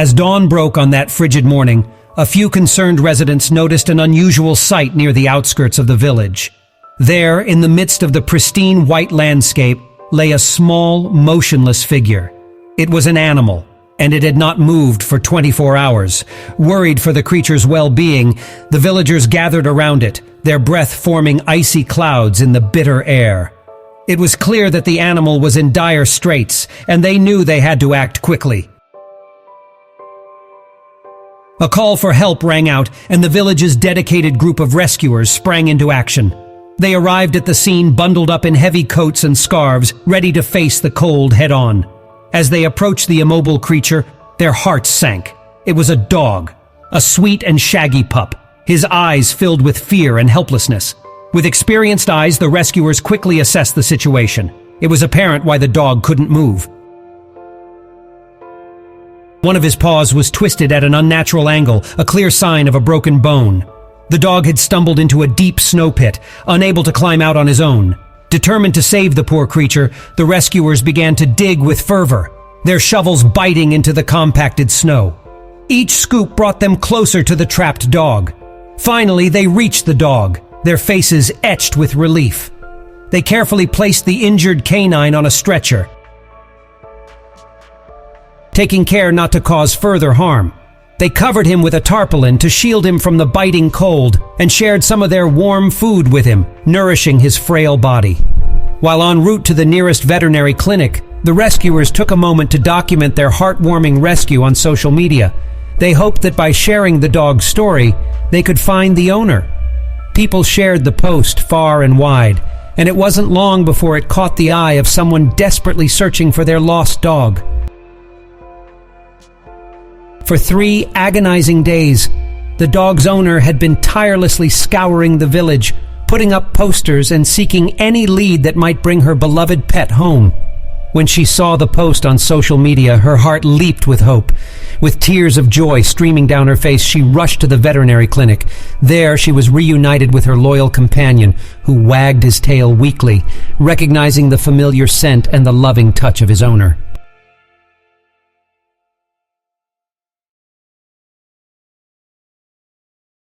As dawn broke on that frigid morning, a few concerned residents noticed an unusual sight near the outskirts of the village. There, in the midst of the pristine white landscape, lay a small, motionless figure. It was an animal, and it had not moved for 24 hours. Worried for the creature's well-being, the villagers gathered around it, their breath forming icy clouds in the bitter air. It was clear that the animal was in dire straits, and they knew they had to act quickly. A call for help rang out, and the village's dedicated group of rescuers sprang into action. They arrived at the scene bundled up in heavy coats and scarves, ready to face the cold head-on. As they approached the immobile creature, their hearts sank. It was a dog, a sweet and shaggy pup, his eyes filled with fear and helplessness. With experienced eyes, the rescuers quickly assessed the situation. It was apparent why the dog couldn't move. One of his paws was twisted at an unnatural angle, a clear sign of a broken bone. The dog had stumbled into a deep snow pit, unable to climb out on his own. Determined to save the poor creature, the rescuers began to dig with fervor, their shovels biting into the compacted snow. Each scoop brought them closer to the trapped dog. Finally, they reached the dog, their faces etched with relief. They carefully placed the injured canine on a stretcher, taking care not to cause further harm. They covered him with a tarpaulin to shield him from the biting cold and shared some of their warm food with him, nourishing his frail body. While en route to the nearest veterinary clinic, the rescuers took a moment to document their heartwarming rescue on social media. They hoped that by sharing the dog's story, they could find the owner. People shared the post far and wide, and it wasn't long before it caught the eye of someone desperately searching for their lost dog. For 3 agonizing days, the dog's owner had been tirelessly scouring the village, putting up posters and seeking any lead that might bring her beloved pet home. When she saw the post on social media, her heart leaped with hope. With tears of joy streaming down her face, she rushed to the veterinary clinic. There, she was reunited with her loyal companion, who wagged his tail weakly, recognizing the familiar scent and the loving touch of his owner.